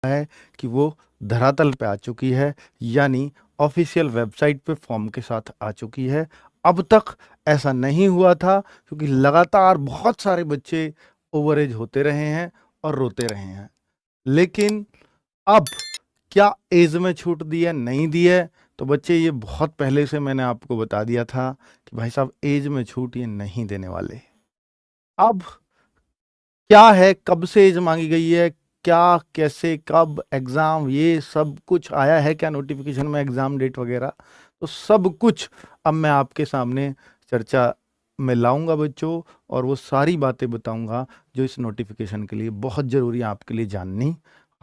है कि वो धरातल पे आ चुकी है, यानी ऑफिशियल वेबसाइट पे फॉर्म के साथ आ चुकी है। अब तक ऐसा नहीं हुआ था क्योंकि लगातार बहुत सारे बच्चे ओवरेज होते रहे हैं और रोते रहे हैं। लेकिन अब क्या एज में छूट दी है, नहीं दी है? तो बच्चे ये बहुत पहले से मैंने आपको बता दिया था कि भाई साहब एज में छूट ये नहीं देने वाले। अब क्या है, कब से एज मांगी गई है, क्या कैसे कब एग्जाम, ये सब कुछ आया है क्या नोटिफिकेशन में, एग्जाम डेट वगैरह, तो सब कुछ अब मैं आपके सामने चर्चा में लाऊंगा बच्चों, और वो सारी बातें बताऊंगा जो इस नोटिफिकेशन के लिए बहुत ज़रूरी है आपके लिए जाननी।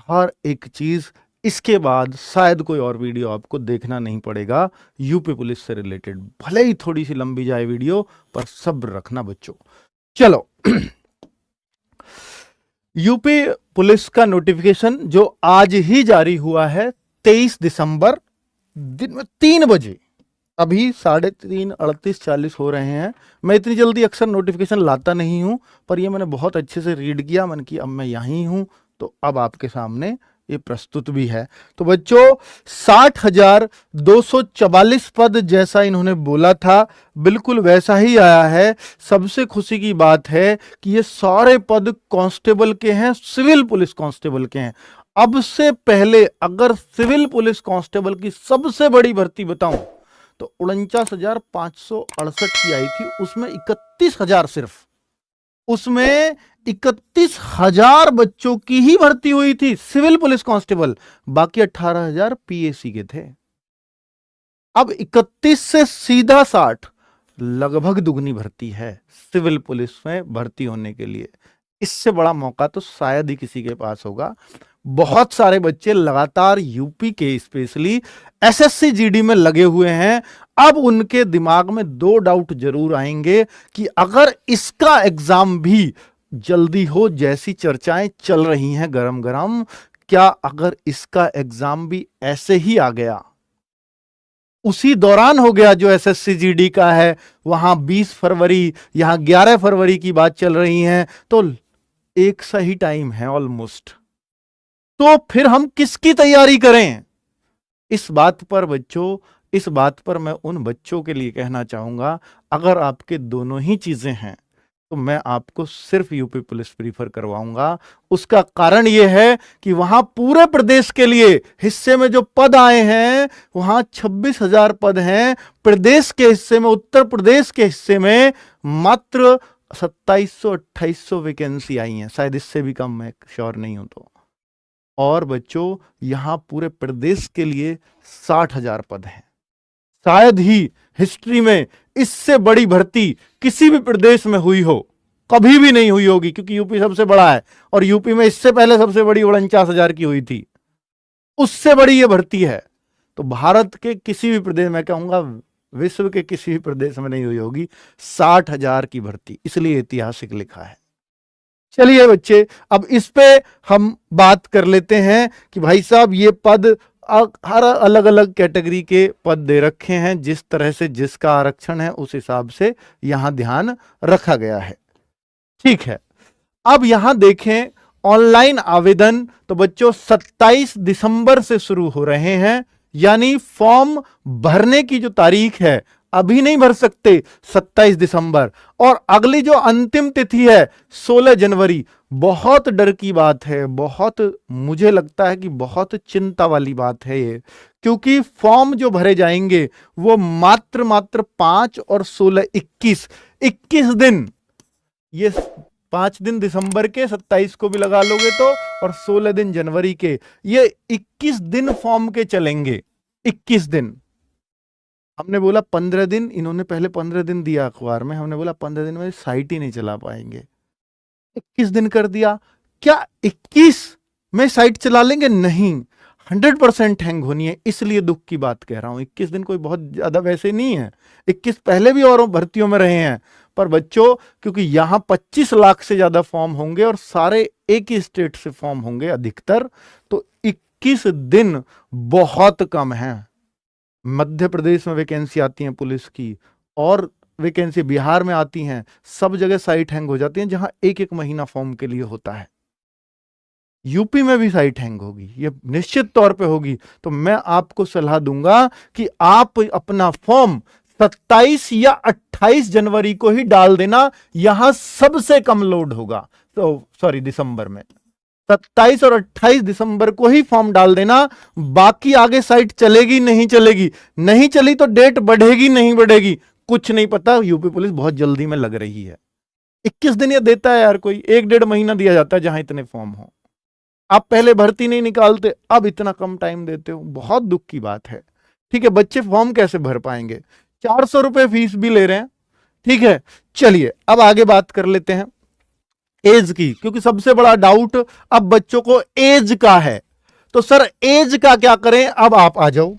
हर एक चीज़, इसके बाद शायद कोई और वीडियो आपको देखना नहीं पड़ेगा यूपी पुलिस से रिलेटेड, भले ही थोड़ी सी लंबी जाए वीडियो, पर सब्र रखना बच्चों। चलो यूपी पुलिस का नोटिफिकेशन जो आज ही जारी हुआ है 23 दिसंबर दिन में 3 बजे, अभी 3:38-40 हो रहे हैं। मैं इतनी जल्दी अक्सर नोटिफिकेशन लाता नहीं हूं, पर ये मैंने बहुत अच्छे से रीड किया, मन की अब मैं यहीं हूं तो अब आपके सामने ये प्रस्तुत भी है। तो बच्चों 60,244 पद जैसा इन्होंने बोला था, बिल्कुल वैसा ही आया है। सबसे खुशी की बात है कि ये सारे पद कांस्टेबल के हैं, सिविल पुलिस कांस्टेबल के हैं। अब से पहले अगर सिविल पुलिस कांस्टेबल की सबसे बड़ी भर्ती बताऊं तो 49,568 की आई थी, उसमें 31,000 सिर्फ, उसमें 31,000 बच्चों की ही भर्ती हुई थी सिविल पुलिस कांस्टेबल, बाकी 18,000 पीएसी के थे। अब 31 से सीधा 60, लगभग दुगनी भर्ती है सिविल पुलिस में भर्ती होने के लिए। इससे बड़ा मौका तो शायद ही किसी के पास होगा। बहुत सारे बच्चे लगातार यूपी के स्पेशली एसएससी जीडी में लगे हुए हैं। अब उनके दिमाग में 2 डाउट जरूर आएंगे कि अगर इसका एग्जाम भी जल्दी हो, जैसी चर्चाएं चल रही हैं गरम गरम, क्या अगर इसका एग्जाम भी ऐसे ही आ गया, उसी दौरान हो गया जो एसएससी जीडी का है, वहां 20 फरवरी यहां 11 फरवरी की बात चल रही है, तो एक सही टाइम है ऑलमोस्ट, तो फिर हम किसकी तैयारी करें? इस बात पर बच्चों, इस बात पर मैं उन बच्चों के लिए कहना चाहूंगा, अगर आपके दोनों ही चीजें हैं तो मैं आपको सिर्फ यूपी पुलिस प्रीफर करवाऊंगा। उसका कारण यह है कि वहां पूरे प्रदेश के लिए हिस्से में जो पद आए हैं, वहां 26,000 पद हैं। प्रदेश के हिस्से में, उत्तर प्रदेश के हिस्से में मात्र 2700-2800 वैकेंसी आई हैं, शायद इससे भी कम, मैं श्योर नहीं हूं तो। और बच्चों यहां पूरे प्रदेश के लिए 60,000 पद हैं। शायद ही हिस्ट्री में इससे बड़ी भर्ती किसी भी प्रदेश में हुई हो, कभी भी नहीं हुई होगी, क्योंकि यूपी सबसे बड़ा है और यूपी में इससे पहले सबसे बड़ी 49,000 की हुई थी, उससे बड़ी ये भर्ती है। तो भारत के किसी भी प्रदेश में, कहूंगा विश्व के किसी भी प्रदेश में नहीं हुई होगी 60,000 की भर्ती, इसलिए ऐतिहासिक लिखा है। चलिए बच्चे, अब इस पे हम बात कर लेते हैं कि भाई साहब ये पद, हर अलग अलग कैटेगरी के पद दे रखे हैं, जिस तरह से जिसका आरक्षण है उस हिसाब से यहां ध्यान रखा गया है। ठीक है, अब यहां देखें ऑनलाइन आवेदन, तो बच्चों 27 दिसंबर से शुरू हो रहे हैं, यानी फॉर्म भरने की जो तारीख है, अभी नहीं भर सकते 27 दिसंबर, और अगली जो अंतिम तिथि है 16 जनवरी। बहुत डर की बात है, बहुत, मुझे लगता है कि बहुत चिंता वाली बात है ये, क्योंकि फॉर्म जो भरे जाएंगे वो मात्र 5 और 16, 21 दिन, ये 5 दिन दिसंबर के, 27 को भी लगा लोगे तो, और 16 दिन जनवरी के, ये 21 दिन फॉर्म के चलेंगे। 21 दिन, हमने बोला 15 दिन, इन्होंने पहले 15 दिन दिया अखबार में, हमने बोला 15 दिन में साइट ही नहीं चला पाएंगे, 21 दिन कर दिया। क्या 21 में साइट चला लेंगे? नहीं, 100% हैंग होनी है, इसलिए दुख की बात कह रहा हूं। 21 दिन कोई बहुत ज्यादा वैसे नहीं है, 21 पहले भी और भर्तियों में रहे हैं, पर बच्चों क्योंकि यहां 25 लाख से ज्यादा फॉर्म होंगे और सारे एक ही स्टेट से फॉर्म होंगे अधिकतर, तो 21 दिन बहुत कम है। मध्य प्रदेश में वैकेंसी आती है पुलिस की, और वैकेंसी बिहार में आती हैं, सब जगह साइट हैंग हो जाती हैं जहां एक एक महीना फॉर्म के लिए होता है। यूपी में भी साइट हैंग होगी, ये निश्चित तौर पे होगी। तो मैं आपको सलाह दूंगा कि आप अपना फॉर्म 27 या 28 जनवरी को ही डाल देना, यहां सबसे कम लोड होगा। तो सॉरी, दिसंबर में 27 और 28 दिसंबर को ही फॉर्म डाल देना। बाकी आगे साइट चलेगी नहीं चलेगी, नहीं चली तो डेट बढ़ेगी नहीं बढ़ेगी, कुछ नहीं पता। यूपी पुलिस बहुत जल्दी में लग रही है। 21 दिन ये देता है यार, कोई 1-1.5 महीना दिया जाता है जहां इतने फॉर्म हो। आप पहले भर्ती नहीं निकालते, अब इतना कम टाइम देते हो, बहुत दुख की बात है। ठीक है, बच्चे फॉर्म कैसे भर पाएंगे? 400 रुपए फीस भी ले रहे हैं। ठीक है, चलिए अब आगे बात कर लेते हैं एज की, क्योंकि सबसे बड़ा डाउट अब बच्चों को एज का है। तो सर एज का क्या करें? अब आप आ जाओ।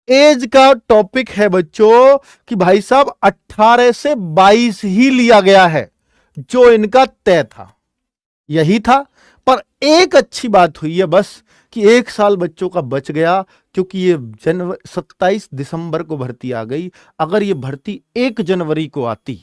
एज का टॉपिक है बच्चों कि भाई साहब 18 से 22 ही लिया गया है, जो इनका तय था यही था। पर एक अच्छी बात हुई है बस कि 1 साल बच्चों का बच गया, क्योंकि ये 27 दिसंबर को भर्ती आ गई। अगर ये भर्ती 1 जनवरी को आती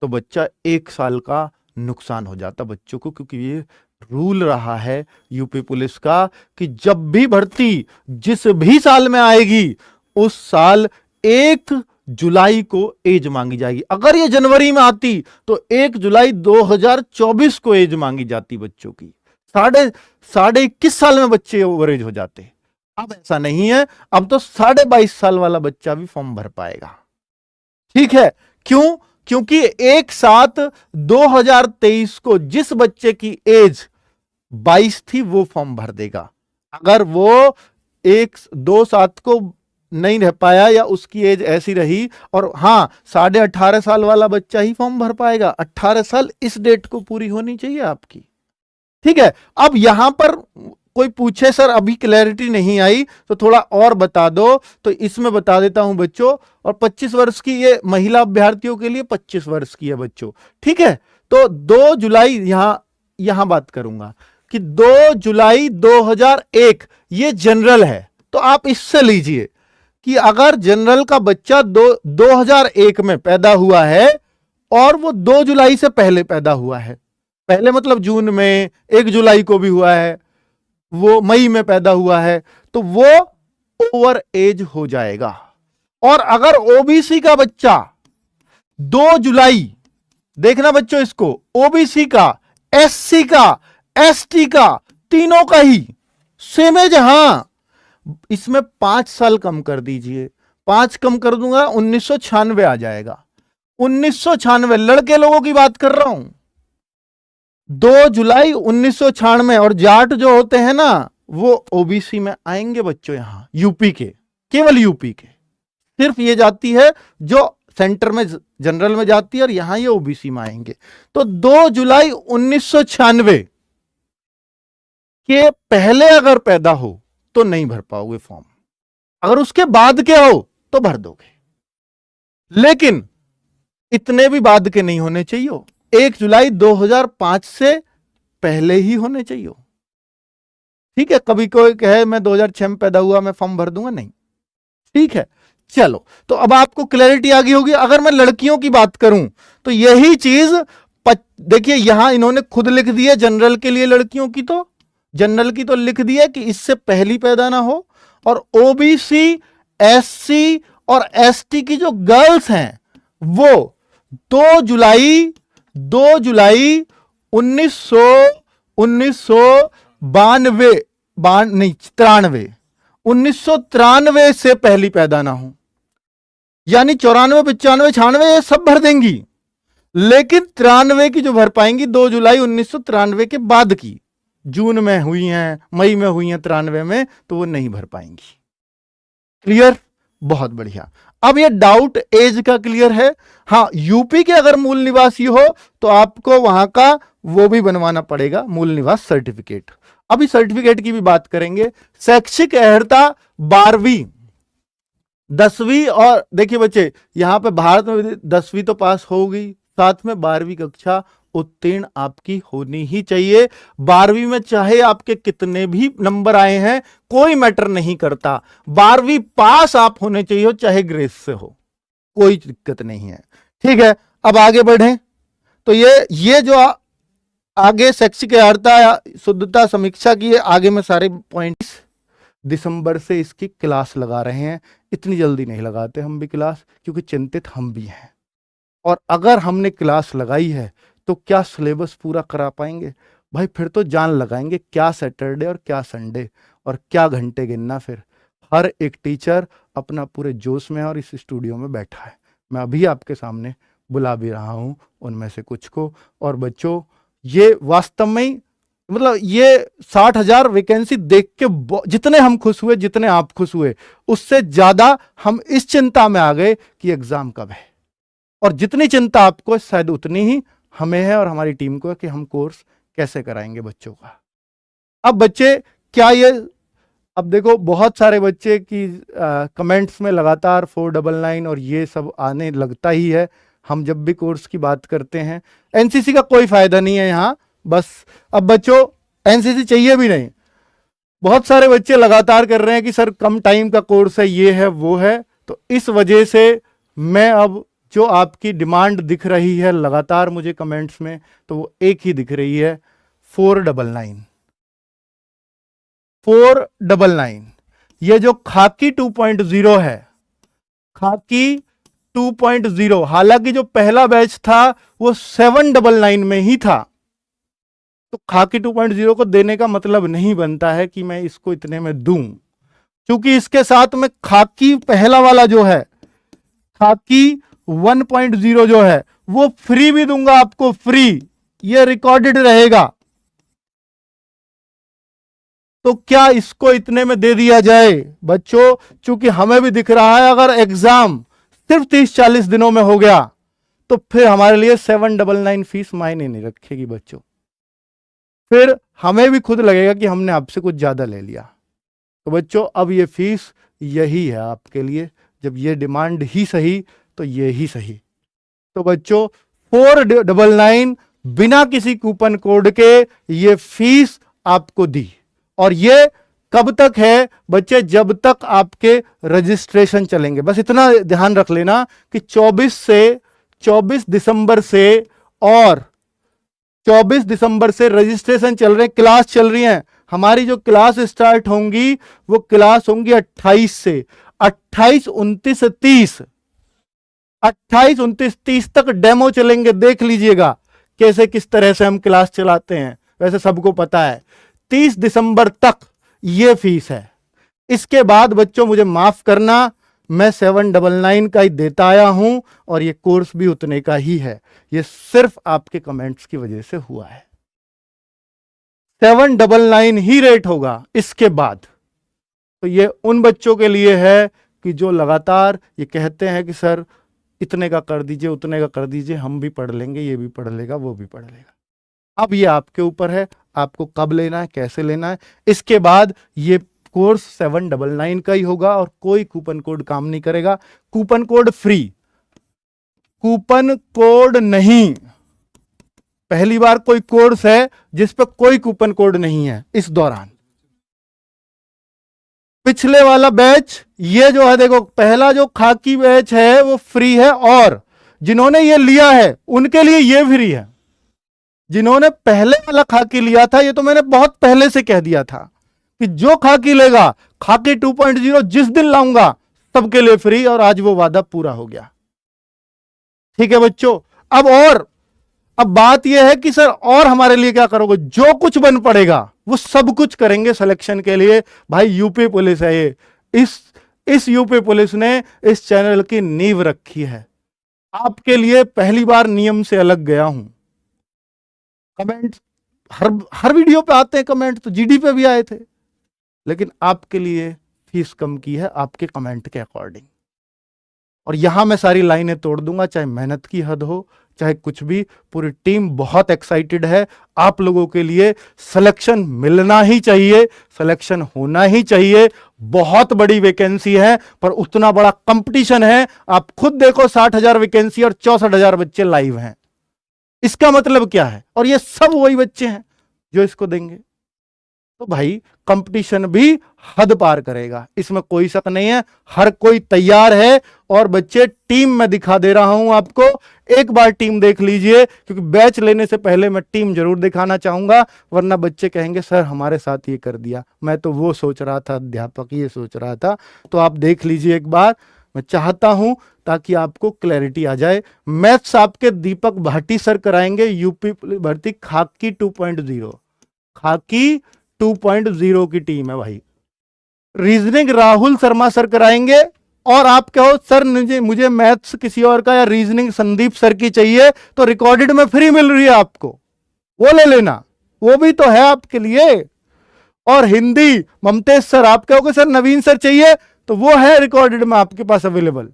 तो बच्चा 1 साल का नुकसान हो जाता बच्चों को, क्योंकि ये रूल रहा है यूपी पुलिस का कि जब भी भर्ती जिस भी साल में आएगी उस साल 1 जुलाई को एज मांगी जाएगी। अगर ये जनवरी में आती तो 1 जुलाई 2024 को एज मांगी जाती बच्चों की। साढ़े 21 साल में बच्चे ओवरेज हो जाते। अब ऐसा नहीं है, अब तो 22.5 साल वाला बच्चा भी फॉर्म भर पाएगा। ठीक है, क्यों? क्योंकि 1/7 2023 को जिस बच्चे की एज 22 थी वो फॉर्म भर देगा। अगर वो 1/2/7 को नहीं रह पाया या उसकी एज ऐसी रही, और हां 18.5 साल वाला बच्चा ही फॉर्म भर पाएगा। 18 साल इस डेट को पूरी होनी चाहिए आपकी। ठीक है, अब यहां पर कोई पूछे सर अभी क्लैरिटी नहीं आई तो थोड़ा और बता दो, तो इसमें बता देता हूं बच्चों। और 25 वर्ष की ये महिला अभ्यर्थियों के लिए 25 वर्ष की है बच्चों। ठीक है, तो 2 जुलाई यहां बात करूंगा कि 2 जुलाई 2001 ये जनरल है। तो आप इससे लीजिए कि अगर जनरल का बच्चा 2001 में पैदा हुआ है और वो 2 जुलाई से पहले पैदा हुआ है, पहले मतलब जून में, 1 जुलाई को भी हुआ है, वो मई में पैदा हुआ है, तो वो ओवर एज हो जाएगा। और अगर ओबीसी का बच्चा 2 जुलाई, देखना बच्चों इसको, ओबीसी का, एससी का, एसटी का, तीनों का ही सेम एज। हां, इसमें 5 साल कम कर दीजिए, 5 कम कर दूंगा 1996 आ जाएगा। 1996 लड़के लोगों की बात कर रहा हूं, 2 जुलाई 1996। और जाट जो होते हैं ना वो ओबीसी में आएंगे बच्चों, यहां यूपी के, केवल यूपी के, सिर्फ ये जाती है जो सेंटर में जनरल में जाती है, और यहां ये ओबीसी में आएंगे। तो 2 जुलाई 1996 के पहले अगर पैदा हो तो नहीं भर पाओगे फॉर्म, अगर उसके बाद के हो तो भर दोगे। लेकिन इतने भी बाद के नहीं होने चाहिए, 1 जुलाई 2005 से पहले ही होने चाहिए। ठीक है, कभी कोई कहे मैं 2006 में पैदा हुआ मैं फॉर्म भर दूंगा, नहीं। ठीक है, चलो, तो अब आपको क्लैरिटी आ गई होगी। अगर मैं लड़कियों की बात करूं तो यही चीज देखिए, यहां इन्होंने खुद लिख दी है जनरल के लिए, लड़कियों की तो जनरल की तो लिख दी है कि इससे पहली पैदा ना हो। और ओबीसी, एससी और एसटी की जो गर्ल्स हैं वो 2 जुलाई 1992 1993 से पहली पैदा ना हो, यानी 94, 95, 96 ये सब भर देंगी, लेकिन 93 की जो भर पाएंगी 2 जुलाई 1993 के बाद की, जून में हुई हैं, मई में हुई हैं 93 में, तो वो नहीं भर पाएंगी। क्लियर? बहुत बढ़िया। अब ये डाउट एज का क्लियर है। हां, यूपी के अगर मूल निवासी हो तो आपको वहां का वो भी बनवाना पड़ेगा, मूल निवास सर्टिफिकेट। अभी सर्टिफिकेट की भी बात करेंगे। शैक्षिक अर्हता 12वीं, 10वीं, और देखिए बच्चे यहां पे भारत में 10वीं तो पास हो गई, साथ में 12वीं कक्षा उत्तीर्ण आपकी होनी ही चाहिए। 12वीं में चाहे आपके कितने भी नंबर आए हैं कोई मैटर नहीं करता, 12वीं पास आप होने चाहिए, चाहे ग्रेस से हो, कोई दिक्कत नहीं है। ठीक है, अब आगे बढ़ें तो ये जो आगे शैक्षिक अर्हता शुद्धता समीक्षा की है, आगे में सारे पॉइंट्स। दिसंबर से इसकी क्लास लगा रहे हैं, इतनी जल्दी नहीं लगाते हम भी क्लास, क्योंकि चिंतित हम भी हैं। और अगर हमने क्लास लगाई है तो क्या सिलेबस पूरा करा पाएंगे? भाई फिर तो जान लगाएंगे, क्या सैटरडे और क्या संडे और क्या घंटे गिनना। फिर हर एक टीचर अपना पूरे जोश में और इस स्टूडियो में बैठा है। मैं अभी आपके सामने बुला भी रहा हूं उनमें से कुछ को। और बच्चों, ये वास्तव में मतलब ये 60,000 वैकेंसी देख के जितने हम खुश हुए, जितने आप खुश हुए, उससे ज्यादा हम इस चिंता में आ गए कि एग्जाम कब है। और जितनी चिंता आपको शायद उतनी ही हमें है और हमारी टीम को है कि हम कोर्स कैसे कराएंगे बच्चों का। अब बच्चे क्या ये, अब देखो बहुत सारे बच्चे की कमेंट्स में लगातार 499 और ये सब आने लगता ही है हम जब भी कोर्स की बात करते हैं। एनसीसी का कोई फायदा नहीं है यहाँ, बस अब बच्चों एनसीसी चाहिए भी नहीं। बहुत सारे बच्चे लगातार कर रहे हैं कि सर कम टाइम का कोर्स है, ये है वो है। तो इस वजह से मैं अब जो आपकी डिमांड दिख रही है लगातार मुझे कमेंट्स में, तो वो एक ही दिख रही है, 499। 499 ये जो खाकी 2.0 है, खाकी 2.0, हालांकि जो पहला बैच था वो 799 में ही था। तो खाकी 2.0 को देने का मतलब नहीं बनता है कि मैं इसको इतने में दूं, क्योंकि इसके साथ में खाकी पहला वाला जो है, खाकी 1.0 जो है, वो फ्री भी दूंगा आपको, फ्री, ये रिकॉर्डेड रहेगा। तो क्या इसको इतने में दे दिया जाए? बच्चों चूंकि हमें भी दिख रहा है अगर एग्जाम सिर्फ 30-40 दिनों में हो गया तो फिर हमारे लिए 799 फीस मायने नहीं रखेगी बच्चों। फिर हमें भी खुद लगेगा कि हमने आपसे कुछ ज्यादा ले लिया। तो बच्चों अब ये फीस यही है आपके लिए, जब ये डिमांड ही सही तो ये ही सही। तो बच्चों 499 बिना किसी कूपन कोड के ये फीस आपको दी। और ये कब तक है बच्चे? जब तक आपके रजिस्ट्रेशन चलेंगे। बस इतना ध्यान रख लेना कि 24 दिसंबर से और 24 दिसंबर से रजिस्ट्रेशन चल रहे हैं, क्लास चल रही हैं। हमारी जो क्लास स्टार्ट होंगी वो क्लास होंगी 28 से, 28, 29, 30, 28, 29, 30 तक डेमो चलेंगे। देख लीजिएगा कैसे किस तरह से हम क्लास चलाते हैं, वैसे सबको पता है। 30 दिसंबर तक ये फीस है। इसके बाद बच्चों मुझे माफ करना, मैं 799 का ही देता आया हूं और ये कोर्स भी उतने का ही है। ये सिर्फ आपके कमेंट्स की वजह से हुआ है। 799 ही रेट होगा इसके बाद। तो ये उन बच्चों के लिए है कि जो लगातार ये कहते हैं कि सर इतने का कर दीजिए, उतने का कर दीजिए, हम भी पढ़ लेंगे, ये भी पढ़ लेगा, वो भी पढ़ लेगा। अब ये आपके ऊपर है, आपको कब लेना है, कैसे लेना है। इसके बाद ये कोर्स 799 का ही होगा और कोई कूपन कोड काम नहीं करेगा। Coupon code free, coupon code नहीं। पहली बार कोई कोर्स है जिस पर कोई कूपन कोड नहीं है इस दौरान। पिछले वाला बैच ये जो है, देखो पहला जो खाकी बैच है वो फ्री है, और जिन्होंने ये लिया है उनके लिए ये फ्री है। जिन्होंने पहले वाला खाकी लिया था, ये तो मैंने बहुत पहले से कह दिया था कि जो खाकी लेगा, खाकी 2.0 जिस दिन लाऊंगा सबके लिए फ्री, और आज वो वादा पूरा हो गया। ठीक है बच्चों। अब बात यह है कि सर और हमारे लिए क्या करोगे? जो कुछ बन पड़ेगा वो सब कुछ करेंगे सिलेक्शन के लिए। भाई यूपी पुलिस है ये, इस यूपी पुलिस ने इस चैनल की नींव रखी है। आपके लिए पहली बार नियम से अलग गया हूं। कमेंट हर वीडियो पे आते हैं, कमेंट तो जीडी पे भी आए थे, लेकिन आपके लिए फीस कम की है आपके कमेंट के अकॉर्डिंग। और यहां मैं सारी लाइनें तोड़ दूंगा, चाहे मेहनत की हद हो चाहे कुछ भी। पूरी टीम बहुत एक्साइटेड है आप लोगों के लिए। सिलेक्शन मिलना ही चाहिए, सिलेक्शन होना ही चाहिए। बहुत बड़ी वैकेंसी है पर उतना बड़ा कंपटीशन है। आप खुद देखो, 60,000 वैकेंसी और 64,000 बच्चे लाइव हैं। इसका मतलब क्या है? और ये सब वही बच्चे हैं जो इसको देंगे। तो भाई कंपटीशन भी हद पार करेगा, इसमें कोई शक नहीं है। हर कोई तैयार है। और बच्चे टीम में दिखा दे रहा हूं आपको, एक बार टीम देख लीजिए, क्योंकि बैच लेने से पहले मैं टीम जरूर दिखाना चाहूंगा, वरना बच्चे कहेंगे सर हमारे साथ ये कर दिया, मैं तो वो सोच रहा था, अध्यापक ये सोच रहा था। तो आप देख लीजिए एक बार, मैं चाहता हूं ताकि आपको क्लैरिटी आ जाए। मैथ्स आपके दीपक भाटी सर कराएंगे, यूपी भर्ती खाकी 2.0, खाकी 2.0 की टीम है भाई। रीजनिंग राहुल शर्मा सर कराएंगे। और आप कहो सर मुझे मैथ्स किसी और का या रीजनिंग संदीप सर की चाहिए, तो रिकॉर्डेड में फ्री मिल रही है आपको, वो ले लेना, वो भी तो है आपके लिए। और हिंदी ममतेज सर, आप कहोगे सर नवीन सर चाहिए, तो वो है रिकॉर्डेड में आपके पास अवेलेबल।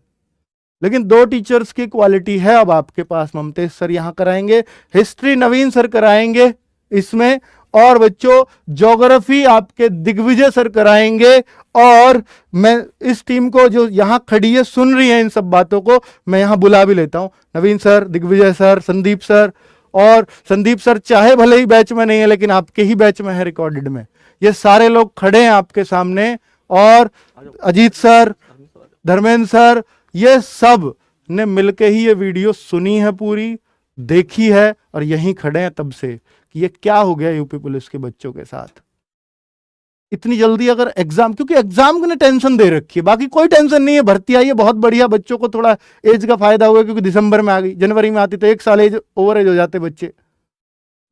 लेकिन 2 टीचर्स की क्वालिटी है अब आपके पास, ममतेज सर यहां कराएंगे, हिस्ट्री नवीन सर कराएंगे इसमें, और बच्चों ज्योग्राफी आपके दिग्विजय सर कराएंगे। और मैं इस टीम को जो यहां खड़ी है, सुन रही है इन सब बातों को, मैं यहां बुला भी लेता हूं, Naveen sir, Digvijay sir, Sandeep sir. और संदीप सर चाहे भले ही बैच में नहीं है, लेकिन आपके ही बैच में है रिकॉर्डेड में, ये सारे लोग खड़े हैं आपके सामने। और अजीत सर, धर्मेंद्र सर, ये सब ने मिलके ही ये वीडियो सुनी है, पूरी देखी है, और यहीं खड़े हैं तब से कि ये क्या हो गया यूपी पुलिस के बच्चों के साथ। इतनी जल्दी अगर एग्जाम, क्योंकि एग्जाम ने टेंशन दे रखी है, बाकी कोई टेंशन नहीं है। भर्ती आई है, बहुत बढ़िया, बच्चों को थोड़ा एज का फायदा हुआ, क्योंकि दिसंबर में आ गई, जनवरी में आती तो 1 साल एज ओवर एज हो जाते बच्चे,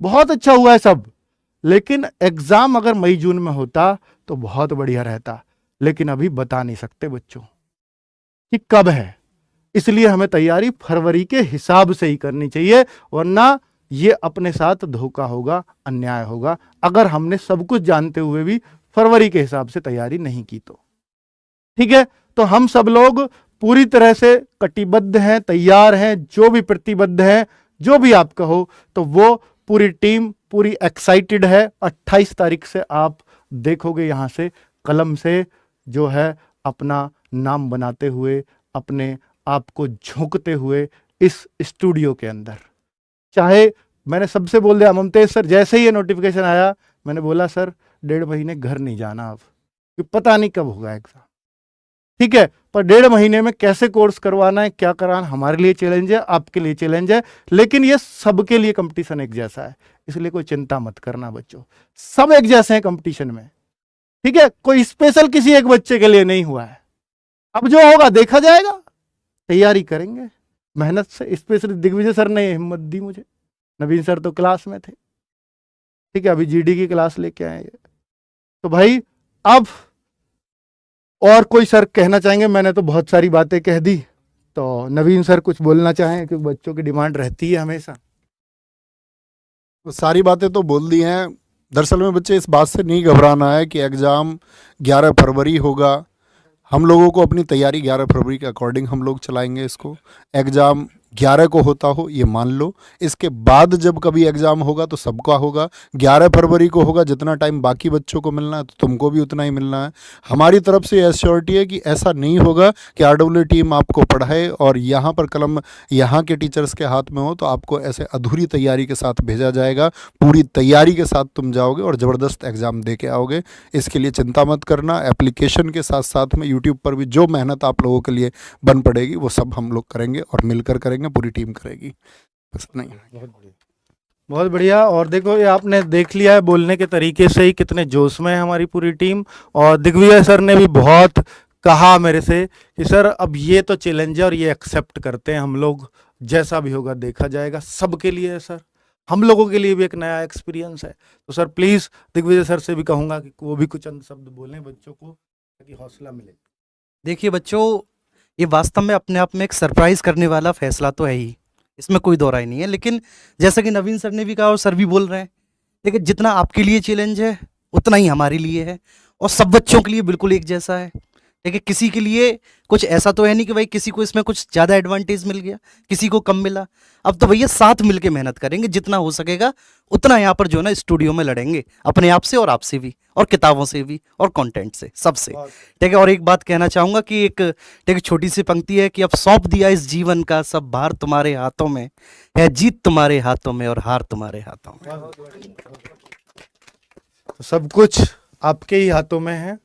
बहुत अच्छा हुआ है सब। लेकिन एग्जाम अगर मई जून में होता तो बहुत बढ़िया रहता, लेकिन अभी बता नहीं सकते बच्चों कि कब है। इसलिए हमें तैयारी फरवरी के हिसाब से ही करनी चाहिए, वरना ये अपने साथ धोखा होगा, अन्याय होगा, अगर हमने सब कुछ जानते हुए भी फरवरी के हिसाब से तैयारी नहीं की तो। ठीक है, तो हम सब लोग पूरी तरह से कटिबद्ध हैं, तैयार हैं, जो भी प्रतिबद्ध हैं, जो भी आप कहो, तो वो पूरी टीम पूरी एक्साइटेड है। 28 तारीख से आप देखोगे यहां से कलम से जो है अपना नाम बनाते हुए, अपने आप को झोंकते हुए इस स्टूडियो के अंदर। चाहे मैंने सबसे बोल दिया, ममतेज सर जैसे ही ये नोटिफिकेशन आया, मैंने बोला सर 1.5 महीने घर नहीं जाना अब, कि पता नहीं कब होगा एग्जाम। ठीक है, पर 1.5 महीने में कैसे कोर्स करवाना है, क्या कराना, हमारे लिए चैलेंज है, आपके लिए चैलेंज है, लेकिन ये सबके लिए कंपटीशन एक जैसा है, इसलिए कोई चिंता मत करना बच्चों, सब एक जैसे हैं कंपटीशन में। ठीक है, कोई स्पेशल किसी एक बच्चे के लिए नहीं हुआ है। अब जो होगा देखा जाएगा, तैयारी करेंगे मेहनत से। स्पेशली दिग्विजय सर ने हिम्मत दी मुझे, नवीन सर तो क्लास में थे, ठीक है, अभी जीडी की क्लास लेके आए। तो भाई अब और कोई सर कहना चाहेंगे? मैंने तो बहुत सारी बातें कह दी, तो नवीन सर कुछ बोलना चाहें, क्योंकि बच्चों की डिमांड रहती है हमेशा। सारी बातें तो बोल दी हैं। दरअसल में बच्चे इस बात से नहीं घबराना है कि एग्ज़ाम 11 फरवरी होगा। हम लोगों को अपनी तैयारी 11 फरवरी के अकॉर्डिंग हम लोग चलाएंगे इसको। एग्ज़ाम 11 को होता हो ये मान लो, इसके बाद जब कभी एग्ज़ाम होगा तो सबका होगा। 11 फरवरी को होगा, जितना टाइम बाकी बच्चों को मिलना है तो तुमको भी उतना ही मिलना है। हमारी तरफ से एश्योरिटी है कि ऐसा नहीं होगा कि आरडब्ल्यू टीम आपको पढ़ाए और यहाँ पर कलम यहाँ के टीचर्स के हाथ में हो तो आपको ऐसे अधूरी तैयारी के साथ भेजा जाएगा। पूरी तैयारी के साथ तुम जाओगे और ज़बरदस्त एग्ज़ाम दे के आओगे। इसके लिए चिंता मत करना। एप्लीकेशन के साथ साथ में यूट्यूब पर भी जो मेहनत आप लोगों के लिए बन पड़ेगी वो सब हम लोग करेंगे और मिलकर करेंगे, पूरी टीम करेगी। बस नहीं, बहुत बढ़िया। और देखो ये आपने देख लिया है बोलने के तरीके से ही कितने जोश में है हमारी पूरी टीम। और दिग्विजय सर ने भी बहुत कहा मेरे से कि सर अब ये तो चैलेंज है और ये एक्सेप्ट करते हैं हम लोग, जैसा भी होगा देखा जाएगा। सबके लिए है सर, हम लोगों के लिए भी एक नया एक्सपीरियंस है। तो सर प्लीज़ दिग्विजय सर से भी कहूँगा कि वो भी कुछ अंत शब्द बोलें बच्चों को, ताकि हौसला मिले। देखिए बच्चों, ये वास्तव में अपने आप में एक सरप्राइज करने वाला फैसला तो है ही, इसमें कोई दो राय नहीं है। लेकिन जैसा कि नवीन सर ने भी कहा और सर भी बोल रहे हैं, देखिए जितना आपके लिए चैलेंज है उतना ही हमारे लिए है, और सब बच्चों के लिए बिल्कुल एक जैसा है। देखिए किसी के लिए कुछ ऐसा तो है नहीं कि भाई किसी को इसमें कुछ ज़्यादा एडवांटेज मिल गया, किसी को कम मिला। अब तो भैया साथ मिलके मेहनत करेंगे, जितना हो सकेगा उतना यहाँ पर जो है ना स्टूडियो में लड़ेंगे, अपने आप से और आपसे भी, और किताबों से भी, और कंटेंट से, सबसे। ठीक है, और एक बात कहना चाहूँगा कि एक छोटी सी पंक्ति है कि अब सौंप दिया इस जीवन का सब भार तुम्हारे हाथों में, है जीत तुम्हारे हाथों में और हार तुम्हारे हाथों में। तो सब कुछ आपके ही हाथों में है।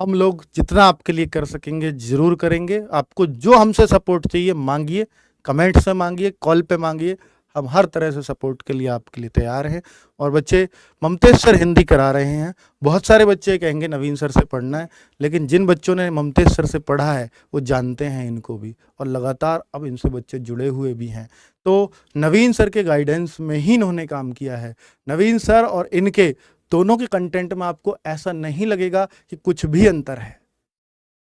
हम लोग जितना आपके लिए कर सकेंगे ज़रूर करेंगे। आपको जो हमसे सपोर्ट चाहिए मांगिए, कमेंट से मांगिए, कॉल पे मांगिए, हम हर तरह से सपोर्ट के लिए आपके लिए तैयार हैं। और बच्चे ममतेश सर हिंदी करा रहे हैं। बहुत सारे बच्चे कहेंगे नवीन सर से पढ़ना है, लेकिन जिन बच्चों ने ममतेश सर से पढ़ा है वो जानते हैं इनको भी, और लगातार अब इनसे बच्चे जुड़े हुए भी हैं। तो नवीन सर के गाइडेंस में ही इन्होंने काम किया है। नवीन सर और इनके दोनों के कंटेंट में आपको ऐसा नहीं लगेगा कि कुछ भी अंतर है,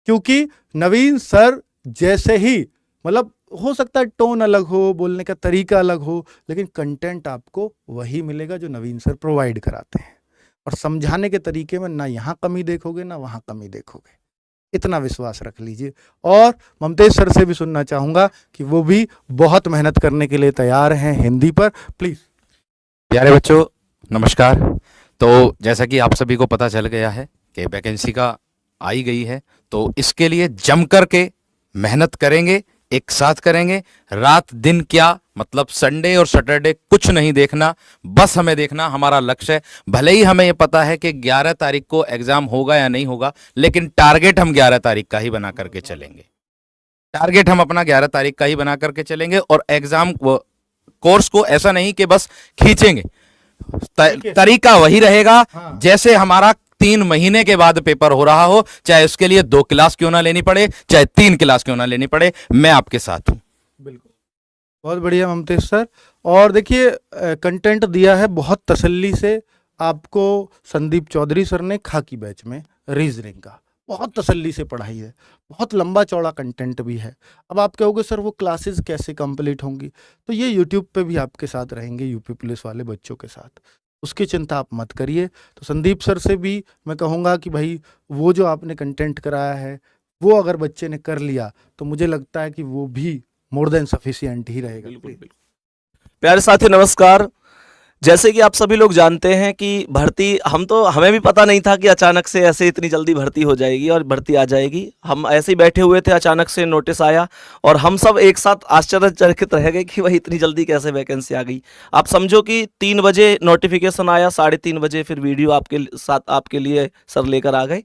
क्योंकि नवीन सर जैसे ही, मतलब हो सकता है टोन अलग हो, बोलने का तरीका अलग हो, लेकिन कंटेंट आपको वही मिलेगा जो नवीन सर प्रोवाइड कराते हैं। और समझाने के तरीके में ना यहाँ कमी देखोगे ना वहाँ कमी देखोगे, इतना विश्वास रख लीजिए। और ममतेश सर से भी सुनना चाहूँगा कि वो भी बहुत मेहनत करने के लिए तैयार हैं हिंदी पर। प्लीज़। प्यारे बच्चों नमस्कार। तो जैसा कि आप सभी को पता चल गया है कि वैकेंसी का आई गई है, तो इसके लिए जम कर के मेहनत करेंगे, एक साथ करेंगे। रात दिन क्या मतलब संडे और सैटरडे कुछ नहीं देखना, बस हमें देखना हमारा लक्ष्य है। भले ही हमें ये पता है कि 11 तारीख को एग्जाम होगा या नहीं होगा, लेकिन टारगेट हम 11 तारीख का ही बना करके चलेंगे। टारगेट हम अपना 11 तारीख का ही बना करके चलेंगे। और एग्जाम कोर्स को ऐसा नहीं कि बस खींचेंगे, तरीका वही रहेगा। हाँ। जैसे हमारा 3 महीने के बाद पेपर हो रहा हो, चाहे उसके लिए 2 क्लास क्यों ना लेनी पड़े, चाहे 3 क्लास क्यों ना लेनी पड़े, मैं आपके साथ हूं। बिल्कुल, बहुत बढ़िया ममतेश सर। और देखिए कंटेंट दिया है बहुत तसल्ली से आपको संदीप चौधरी सर ने खाकी बैच में रीजनिंग का, बहुत तसल्ली से पढ़ाई है, बहुत लंबा चौड़ा कंटेंट भी है। अब आप कहोगे सर वो क्लासेस कैसे कंप्लीट होंगी, तो ये यूट्यूब पे भी आपके साथ रहेंगे, यूपी पुलिस वाले बच्चों के साथ, उसकी चिंता आप मत करिए। तो संदीप सर से भी मैं कहूँगा कि भाई वो जो आपने कंटेंट कराया है वो अगर बच्चे ने कर लिया तो मुझे लगता है कि वो भी मोर देन सफिशिएंट ही रहेगा। बिल्कुल बिल्कुल। प्यारे साथी नमस्कार। जैसे कि आप सभी लोग जानते हैं कि भर्ती, हमें भी पता नहीं था कि अचानक से ऐसे इतनी जल्दी भर्ती हो जाएगी और भर्ती आ जाएगी। हम ऐसे ही बैठे हुए थे, अचानक से नोटिस आया और हम सब एक साथ आश्चर्यचकित रह गए कि भाई इतनी जल्दी कैसे वैकेंसी आ गई। आप समझो कि 3 बजे नोटिफिकेशन आया, 3:30 बजे फिर वीडियो आपके साथ आपके लिए सर लेकर आ गए।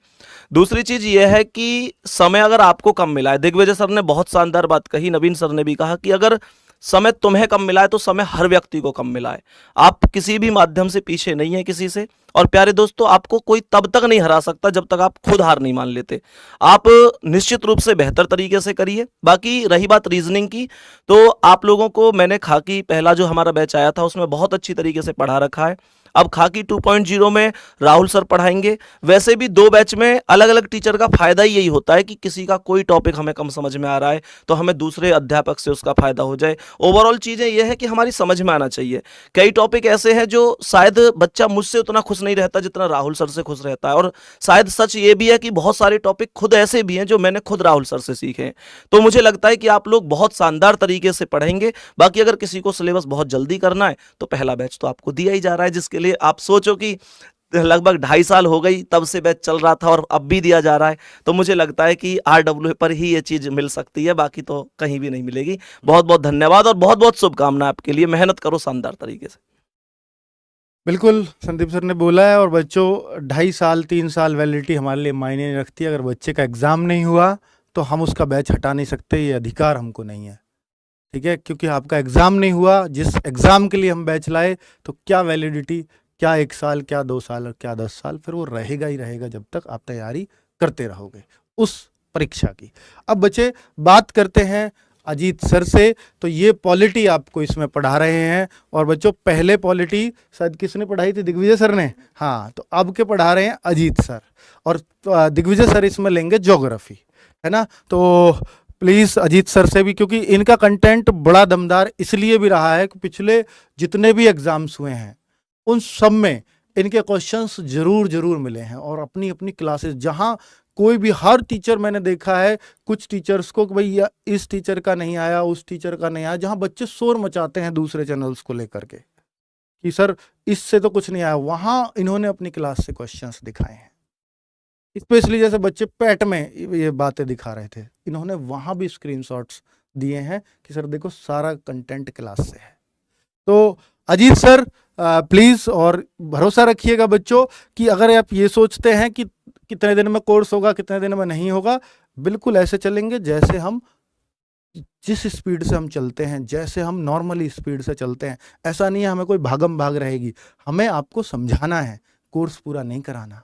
दूसरी चीज़ यह है कि समय अगर आपको कम मिला है, दिग्विजय सर ने बहुत शानदार बात कही, नवीन सर ने भी कहा कि अगर समय तुम्हें कम मिला है तो समय हर व्यक्ति को कम मिला है। आप किसी भी माध्यम से पीछे नहीं है किसी से। और प्यारे दोस्तों, आपको कोई तब तक नहीं हरा सकता जब तक आप खुद हार नहीं मान लेते। आप निश्चित रूप से बेहतर तरीके से करिए। बाकी रही बात रीजनिंग की, तो आप लोगों को मैंने खाकी पहला जो हमारा बैच आया था उसमें बहुत अच्छी तरीके से पढ़ा रखा है। अब खाकी 2.0 में राहुल सर पढ़ाएंगे। वैसे भी 2 बैच में अलग अलग टीचर का फायदा ही यही होता है कि किसी का कोई टॉपिक हमें कम समझ में आ रहा है तो हमें दूसरे अध्यापक से उसका फायदा हो जाए। ओवरऑल चीज़ें यह है कि हमारी समझ में आना चाहिए। कई टॉपिक ऐसे हैं जो शायद बच्चा मुझसे उतना खुश नहीं रहता जितना राहुल सर से खुश रहता है, और शायद सच ये भी है कि बहुत सारे टॉपिक खुद ऐसे भी हैं जो मैंने खुद राहुल सर से सीखे हैं। तो मुझे लगता है कि आप लोग बहुत शानदार तरीके से पढ़ेंगे। बाकी अगर किसी को सिलेबस बहुत जल्दी करना है तो पहला बैच तो आपको दिया ही जा रहा है, जिसके लिए आप सोचो कि लगभग 2.5 साल हो गई तब से बैच चल रहा था और अब भी दिया जा रहा है। तो मुझे लगता है कि RWA पर ही ये चीज़ मिल सकती है, बाकी तो कहीं भी नहीं मिलेगी। बहुत बहुत धन्यवाद और बहुत बहुत शुभकामनाएं आपके लिए। मेहनत करो शानदार तरीके से। बिल्कुल संदीप सर ने बोला है। और बच्चों 2.5 साल 3 साल वैलिडिटी हमारे लिए मायने नहीं रखती। अगर बच्चे का एग्ज़ाम नहीं हुआ तो हम उसका बैच हटा नहीं सकते, ये अधिकार हमको नहीं है, ठीक है। क्योंकि आपका एग्ज़ाम नहीं हुआ, जिस एग्ज़ाम के लिए हम बैच लाए, तो क्या वैलिडिटी, क्या 1 साल, क्या 2 साल और क्या 10 साल, फिर वो रहेगा ही रहेगा जब तक आप तैयारी करते रहोगे उस परीक्षा की। अब बच्चे बात करते हैं अजीत सर से। तो ये पॉलिटी आपको इसमें पढ़ा रहे हैं। और बच्चों पहले पॉलिटी शायद किसने पढ़ाई थी, दिग्विजय सर ने, हाँ। तो अब के पढ़ा रहे हैं अजीत सर, और दिग्विजय सर इसमें लेंगे ज्योग्राफी, है ना। तो प्लीज़ अजीत सर से भी, क्योंकि इनका कंटेंट बड़ा दमदार इसलिए भी रहा है कि पिछले जितने भी एग्ज़ाम्स हुए हैं उन सब में इनके क्वेश्चंस जरूर मिले हैं। और अपनी अपनी क्लासेस, जहाँ कोई भी, हर टीचर मैंने देखा है कुछ टीचर्स को कि भाई इस टीचर का नहीं आया, उस टीचर का नहीं आया, जहाँ बच्चे शोर मचाते हैं दूसरे चैनल्स को लेकर के कि सर इससे तो कुछ नहीं आया, वहाँ इन्होंने अपनी क्लास से क्वेश्चंस दिखाए हैं। स्पेशली जैसे बच्चे पैट में ये बातें दिखा रहे थे, इन्होंने वहाँ भी स्क्रीनशॉट्स दिए हैं कि सर देखो सारा कंटेंट क्लास से है। तो अजीत सर प्लीज़ और भरोसा रखिएगा बच्चों कि अगर आप ये सोचते हैं कि कितने दिन में कोर्स होगा, कितने दिन में नहीं होगा, बिल्कुल ऐसे चलेंगे जैसे हम जिस स्पीड से हम चलते हैं, जैसे हम नॉर्मली स्पीड से चलते हैं। ऐसा नहीं है हमें कोई भागम भाग रहेगी, हमें आपको समझाना है, कोर्स पूरा नहीं कराना।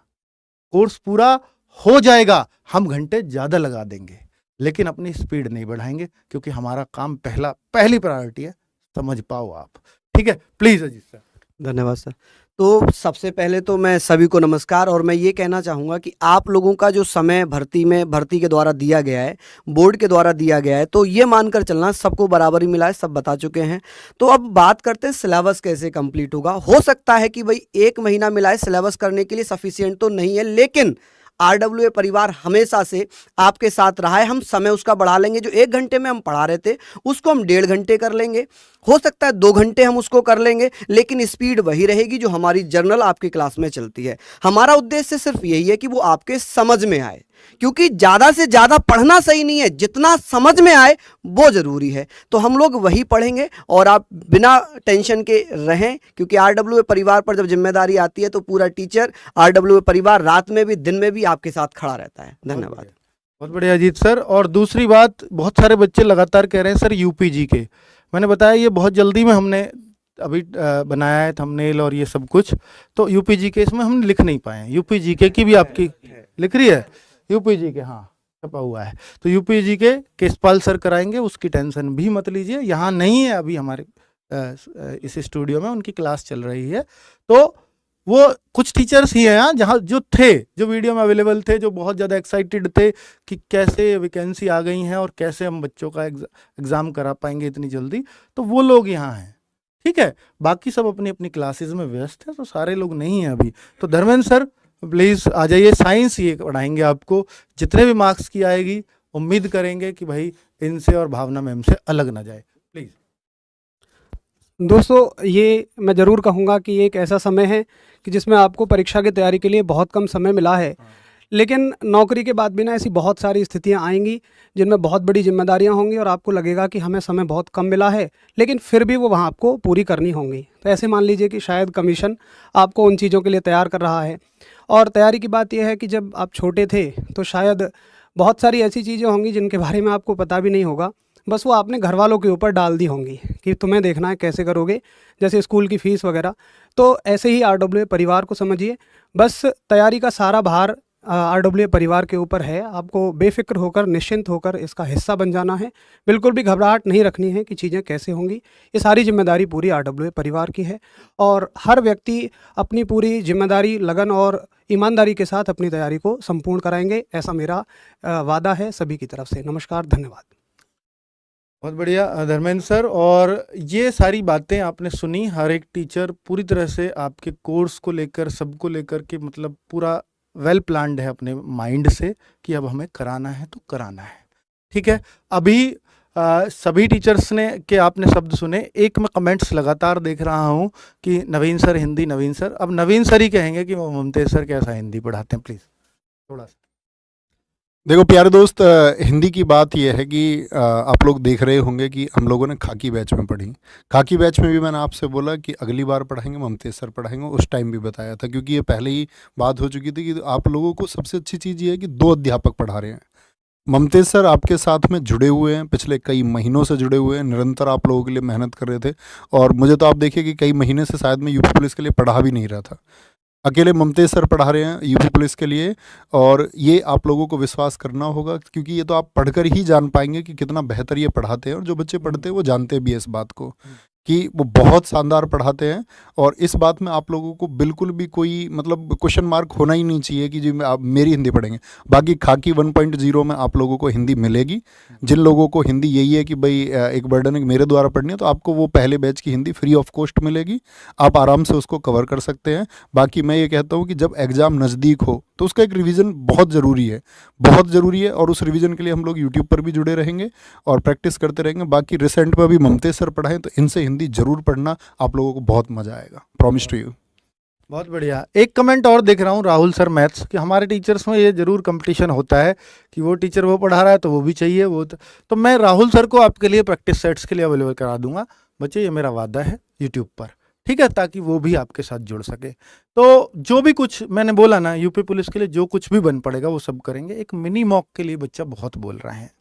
कोर्स पूरा हो जाएगा, हम घंटे ज़्यादा लगा देंगे, लेकिन अपनी स्पीड नहीं बढ़ाएंगे, क्योंकि हमारा काम पहली प्रायोरिटी है, समझ पाओ आप। ठीक है, प्लीज़ अजीत सर। धन्यवाद सर। तो सबसे पहले तो मैं सभी को नमस्कार, और मैं ये कहना चाहूँगा कि आप लोगों का जो समय भर्ती के द्वारा दिया गया है, बोर्ड के द्वारा दिया गया है, तो ये मानकर चलना सबको बराबर ही मिला है, सब बता चुके हैं। तो अब बात करते हैं सिलेबस कैसे कंप्लीट होगा। हो सकता है कि भाई 1 महीना मिला है, सिलेबस करने के लिए सफिशिएंट तो नहीं है, लेकिन RWA परिवार हमेशा से आपके साथ रहा है। हम समय उसका बढ़ा लेंगे, जो 1 घंटे में हम पढ़ा रहे थे उसको हम 1.5 घंटे कर लेंगे, हो सकता है 2 घंटे हम उसको कर लेंगे, लेकिन स्पीड वही रहेगी जो हमारी जर्नल आपकी क्लास में चलती है। हमारा उद्देश्य सिर्फ यही है कि वो आपके समझ में आए, क्योंकि ज़्यादा से ज़्यादा पढ़ना सही नहीं है, जितना समझ में आए वो ज़रूरी है। तो हम लोग वही पढ़ेंगे और आप बिना टेंशन के रहें, क्योंकि RWA परिवार पर जब जिम्मेदारी आती है तो पूरा टीचर RWA परिवार रात में भी दिन में भी आपके साथ खड़ा रहता है। धन्यवाद। बहुत बढ़िया अजीत सर। और दूसरी बात, बहुत सारे बच्चे लगातार कह रहे हैं सर UPG के, मैंने बताया ये बहुत जल्दी में हमने अभी बनाया है थंबनेल और ये सब कुछ, तो UPG के इसमें हम लिख नहीं पाए। UPG के की भी आपकी लिख रही है, UPG के, हाँ छपा हुआ है, तो UPG के केशपाल सर कराएंगे, उसकी टेंशन भी मत लीजिए। यहाँ नहीं है अभी हमारे इस स्टूडियो में, उनकी क्लास चल रही है, तो वो कुछ टीचर्स ही हैं यहाँ जहाँ जो वीडियो में अवेलेबल थे, जो बहुत ज़्यादा एक्साइटेड थे कि कैसे वैकेंसी आ गई हैं और कैसे हम बच्चों का एग्ज़ाम करा पाएंगे इतनी जल्दी, तो वो लोग यहाँ हैं। ठीक है, बाकी सब अपनी अपनी क्लासेस में व्यस्त हैं, तो सारे लोग नहीं हैं अभी। तो धर्मेंद्र सर प्लीज़ आ जाइए, साइंस ये पढ़ाएंगे आपको, जितने भी मार्क्स की आएगी उम्मीद करेंगे कि भाई इनसे और भावना मैम से अलग ना जाए, प्लीज़। दोस्तों, ये मैं ज़रूर कहूँगा कि ये एक ऐसा समय है कि जिसमें आपको परीक्षा की तैयारी के लिए बहुत कम समय मिला है, लेकिन नौकरी के बाद भी ना ऐसी बहुत सारी स्थितियां आएंगी जिनमें बहुत बड़ी जिम्मेदारियां होंगी और आपको लगेगा कि हमें समय बहुत कम मिला है, लेकिन फिर भी वो वहाँ आपको पूरी करनी होंगी। तो ऐसे मान लीजिए कि शायद कमीशन आपको उन चीज़ों के लिए तैयार कर रहा है। और तैयारी की बात यह है कि जब आप छोटे थे तो शायद बहुत सारी ऐसी चीज़ें होंगी जिनके बारे में आपको पता भी नहीं होगा, बस वो आपने घर वालों के ऊपर डाल दी होंगी कि तुम्हें देखना है कैसे करोगे, जैसे स्कूल की फ़ीस वगैरह। तो ऐसे ही RWA परिवार को समझिए, बस तैयारी का सारा भार RWA परिवार के ऊपर है। आपको बेफिक्र होकर, निश्चिंत होकर इसका हिस्सा बन जाना है, बिल्कुल भी घबराहट नहीं रखनी है कि चीज़ें कैसे होंगी। ये सारी जिम्मेदारी पूरी RWA परिवार की है और हर व्यक्ति अपनी पूरी जिम्मेदारी, लगन और ईमानदारी के साथ अपनी तैयारी को संपूर्ण कराएंगे, ऐसा मेरा वादा है सभी की तरफ से। नमस्कार, धन्यवाद। बहुत बढ़िया धर्मेंद्र सर। और ये सारी बातें आपने सुनी, हर एक टीचर पूरी तरह से आपके कोर्स को लेकर, सबको लेकर के मतलब पूरा वेल प्लान्ड है अपने माइंड से कि अब हमें कराना है तो कराना है। ठीक है, अभी सभी टीचर्स ने के आपने शब्द सुने। एक मैं कमेंट्स लगातार देख रहा हूँ कि नवीन सर हिंदी, नवीन सर, अब नवीन सर ही कहेंगे कि ममतेज सर कैसा हिंदी पढ़ाते हैं, प्लीज़ थोड़ा सा। देखो प्यारे दोस्त, हिंदी की बात यह है कि आप लोग देख रहे होंगे कि हम लोगों ने खाकी बैच में पढ़ी। खाकी बैच में भी मैंने आपसे बोला कि अगली बार पढ़ाएंगे, ममतेज सर पढ़ाएंगे, उस टाइम भी बताया था, क्योंकि ये पहले ही बात हो चुकी थी कि आप लोगों को सबसे अच्छी चीज़ ये है कि 2 अध्यापक पढ़ा रहे हैं। ममतेज सर आपके साथ में जुड़े हुए हैं, पिछले कई महीनों से जुड़े हुए हैं, निरंतर आप लोगों के लिए मेहनत कर रहे थे, और मुझे तो आप देखिए कि कई महीने से शायद मैं यूपी पुलिस के लिए पढ़ा भी नहीं रहा था, अकेले ममतेज सर पढ़ा रहे हैं यूपी पुलिस के लिए। और ये आप लोगों को विश्वास करना होगा, क्योंकि ये तो आप पढ़कर ही जान पाएंगे कि कितना बेहतर ये पढ़ाते हैं, और जो बच्चे पढ़ते हैं वो जानते भी हैं इस बात को कि वो बहुत शानदार पढ़ाते हैं। और इस बात में आप लोगों को बिल्कुल भी कोई मतलब क्वेश्चन मार्क होना ही नहीं चाहिए कि जी आप मेरी हिंदी पढ़ेंगे। बाकी खाकी 1.0 में आप लोगों को हिंदी मिलेगी। जिन लोगों को हिंदी यही है कि भाई एक बर्डन है मेरे द्वारा पढ़नी है, तो आपको वो पहले बैच की हिंदी फ्री ऑफ कॉस्ट मिलेगी, आप आराम से उसको कवर कर सकते हैं। बाकी मैं ये कहता हूँ कि जब एग्ज़ाम नज़दीक हो तो उसका एक रिवीजन बहुत ज़रूरी है, बहुत ज़रूरी है, और उस रिवीजन के लिए हम लोग यूट्यूब पर भी जुड़े रहेंगे और प्रैक्टिस करते रहेंगे। बाकी रिसेंट में अभी ममतेज सर पढ़ाएं, तो इनसे हिंदी जरूर पढ़ना, आप लोगों को बहुत मज़ा आएगा, प्रॉमिस टू यू। बहुत बढ़िया। एक कमेंट और देख रहा हूँ राहुल सर मैथ्स, कि हमारे टीचर्स में ये जरूर कंपटीशन होता है कि वो टीचर वो पढ़ा रहा है तो वो भी चाहिए, वो तो मैं राहुल सर को आपके लिए प्रैक्टिस सेट्स के लिए अवेलेबल करा दूंगा बच्चे, ये मेरा वादा है यूट्यूब पर। ठीक है, ताकि वो भी आपके साथ जुड़ सके। तो जो भी कुछ मैंने बोला ना, यूपी पुलिस के लिए जो कुछ भी बन पड़ेगा वो सब करेंगे। एक मिनी मॉक के लिए बच्चा बहुत बोल रहे हैं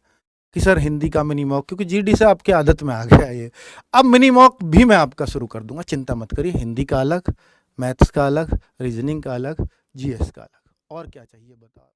कि सर हिंदी का मिनी मॉक, क्योंकि जीडी से आपकी आदत में आ गया ये। अब मिनी मॉक भी मैं आपका शुरू कर दूंगा, चिंता मत करिए। हिंदी का अलग, मैथ्स का अलग, रीजनिंग का अलग, जीएस का अलग। और क्या चाहिए बताओ।